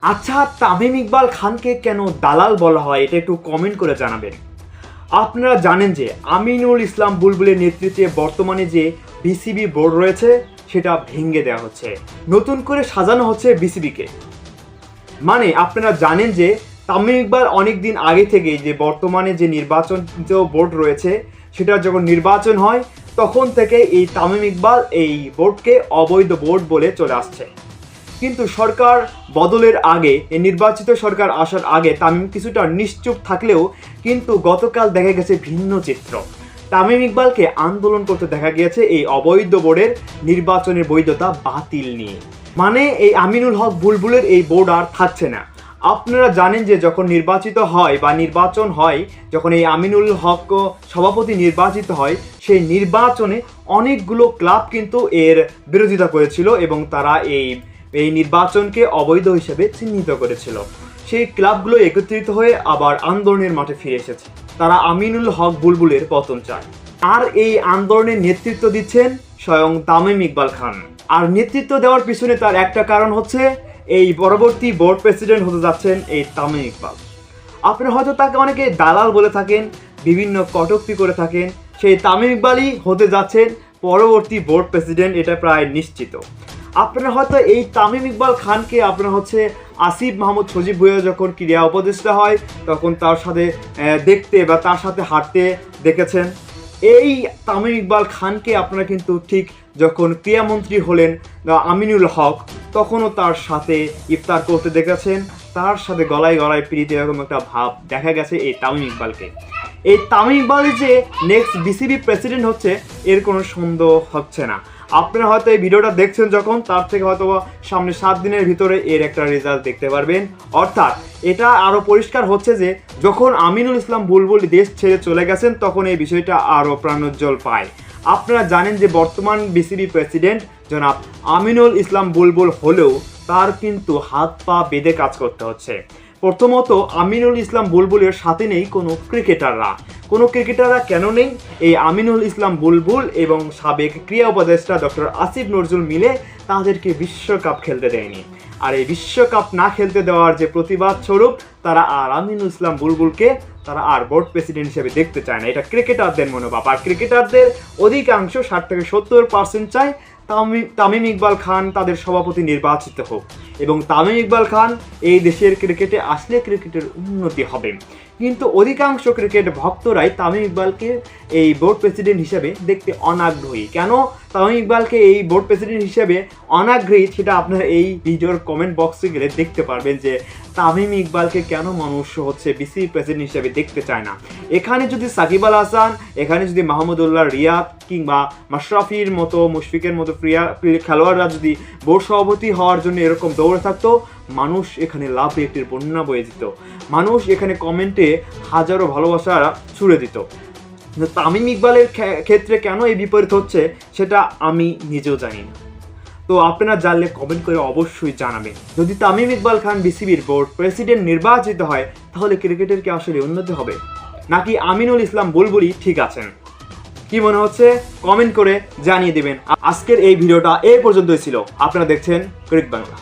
আচ্ছা, তামিম ইকবাল খানকে কেন দালাল বলা হয় এটা একটু কমেন্ট করে জানাবেন। আপনারা জানেন যে আমিনুল ইসলাম বুলবুলের নেতৃত্বে বর্তমানে যে বিসিবি বোর্ড রয়েছে সেটা ভেঙে দেওয়া হচ্ছে, নতুন করে সাজানো হচ্ছে বিসিবিকে। মানে আপনারা জানেন যে তামিম ইকবাল অনেক দিন আগে থেকে যে বর্তমানে যে নির্বাচন বোর্ড রয়েছে সেটা যখন নির্বাচন হয় তখন থেকে এই তামিম ইকবাল এই বোর্ডকে অবৈধ বোর্ড বলে চলে আসছে। কিন্তু সরকার বদলের আগে, এই নির্বাচিত সরকার আসার আগে তামিম কিছুটা নিশ্চুপ থাকলেও কিন্তু গতকাল দেখা গেছে ভিন্ন চিত্র। তামিম ইকবালকে আন্দোলন করতে দেখা গিয়েছে এই অবৈধ বোর্ডের নির্বাচনের বৈধতা বাতিল নিয়ে। মানে এই আমিনুল হক বুলবুলের এই বোর্ড আর থাকছে না। আপনারা জানেন যে যখন নির্বাচিত হয় বা নির্বাচন হয়, যখন এই আমিনুল হক সভাপতি নির্বাচিত হয়, সেই নির্বাচনে অনেকগুলো ক্লাব কিন্তু এর বিরোধিতা করেছিল এবং তারা এই নির্বাচনকে অবৈধ হিসেবে চিহ্নিত করেছিল। সেই ক্লাবগুলো একত্রিত হয়ে আবার আন্দোলনের মাঠে ফিরে এসেছে। তারা আমিনুল হক বুলবুলের পতন চায়। আর এই আন্দোলনের নেতৃত্ব দিচ্ছেন স্বয়ং তামিম ইকবাল খান। আর নেতৃত্ব দেওয়ার পিছনে তার একটা কারণ হচ্ছে এই পরবর্তী বোর্ড প্রেসিডেন্ট হতে যাচ্ছেন এই তামিম ইকবাল। আপনারা হয়তো তাকে অনেকে দালাল বলে থাকেন, বিভিন্ন কটূক্তি করে থাকেন। সেই তামিম ইকবালই হতে যাচ্ছেন পরবর্তী বোর্ড প্রেসিডেন্ট, এটা প্রায় নিশ্চিত। আপনারা হয়তো এই তামিম ইকবাল খানকে আপনারা আসিফ মাহমুদ সজীব ভুঁইয়া যখন ক্রীড়া উপদেষ্টা হয় তখন তার সাথে দেখতে বা তার সাথে হাঁটতে দেখেছেন। এই তামিম ইকবাল খানকে আপনারা কিন্তু ঠিক যখন ক্রীড়ামন্ত্রী হলেন আমিনুল হক তখনও তার সাথে ইফতার করতে দেখেছেন, তার সাথে গলায় গলায় প্রীতি, এরকম একটা ভাব দেখা গেছে এই তামিম ইকবালকে। এই তামিম ইকবালই যে নেক্সট বিসিবি প্রেসিডেন্ট হচ্ছে এর কোনো সন্দেহ হচ্ছে না। আপনারা হয়তো এই ভিডিওটা দেখছেন যখন, তার থেকে হয়তো সামনে 7 দিনের ভিতরে এর একটা রেজাল্ট দেখতে পারবেন। অর্থাৎ এটা আরও পরিষ্কার হচ্ছে যে যখন আমিনুল ইসলাম বুলবুল দেশ ছেড়ে চলে গেছেন তখন এই বিষয়টা আরও প্রাণোজ্জ্বল পায়। আপনারা জানেন যে বর্তমান বিসিবি প্রেসিডেন্ট জনাব আমিনুল ইসলাম বুলবুল হলেও তার কিন্তু হাত পা বেঁধে কাজ করতে হচ্ছে। প্রথমত আমিনুল ইসলাম বুলবুলের সাথে নেই কোনো ক্রিকেটাররা কেন নেই? এই আমিনুল ইসলাম বুলবুল এবং সাবেক ক্রীড়া উপদেষ্টা ডক্টর আসিফ নজরুল মিলে তাদেরকে বিশ্বকাপ খেলতে দেয়নি। আর এই বিশ্বকাপ না খেলতে দেওয়ার যে প্রতিবাদ স্বরূপ তারা আর আমিনুল ইসলাম বুলবুলকে তারা আর বোর্ড প্রেসিডেন্ট হিসেবে দেখতে চায় না। এটা ক্রিকেটারদের মনোভাব। আর ক্রিকেটারদের অধিকাংশ 60 থেকে 70% চায় তামিম ইকবাল খান তাদের সভাপতি নির্বাচিত হোক এবং তামিম ইকবাল খান এই দেশের ক্রিকেটে আসলে ক্রিকেটের উন্নতি হবে। কিন্তু অধিকাংশ ক্রিকেট ভক্তরাই তামিম ইকবালকে এই বোর্ড প্রেসিডেন্ট হিসেবে দেখতে অনাগ্রহী। কেন তামিম ইকবালকে এই বোর্ড প্রেসিডেন্ট হিসেবে অনাগ্রহী সেটা আপনারা এই ভিডিওর কমেন্ট বক্সে গেলে দেখতে পারবেন যে তামিম ইকবালকে কেন মানুষ বিসিবি প্রেসিডেন্ট হিসেবে দেখতে চায় না। এখানে যদি সাকিব আল হাসান, এখানে যদি মাহমুদুল্লাহ রিয়াদ কিংবা মাশরাফির মতো, মুশফিকের মতো খেলোয়াড়রা যদি বোর্ড সভাপতি হওয়ার জন্য এরকম দৌড়ে থাকতো, মানুষ এখানে লাভ রেটের বন্যা বয়ে দিত, মানুষ এখানে কমেন্টে হাজারো ভালোবাসা ছুড়ে দিত। তামিম ইকবালের ক্ষেত্রে কেন এই বিপরীত হচ্ছে সেটা আমি নিজেও জানি না। তো আপনারা জানলে কমেন্ট করে অবশ্যই জানাবেন। যদি তামিম ইকবাল খান বিসিবির বোর্ড প্রেসিডেন্ট নির্বাচিত হয় তাহলে ক্রিকেটের কি আসলে উন্নতি হবে, নাকি আমিনুল ইসলাম বুলবুলই ঠিক আছেন? কি মনে হচ্ছে কমেন্ট করে জানিয়ে দিবেন। আজকের এই ভিডিওটা এই পর্যন্তই ছিল। আপনারা দেখছেন ক্রিক বাংলা।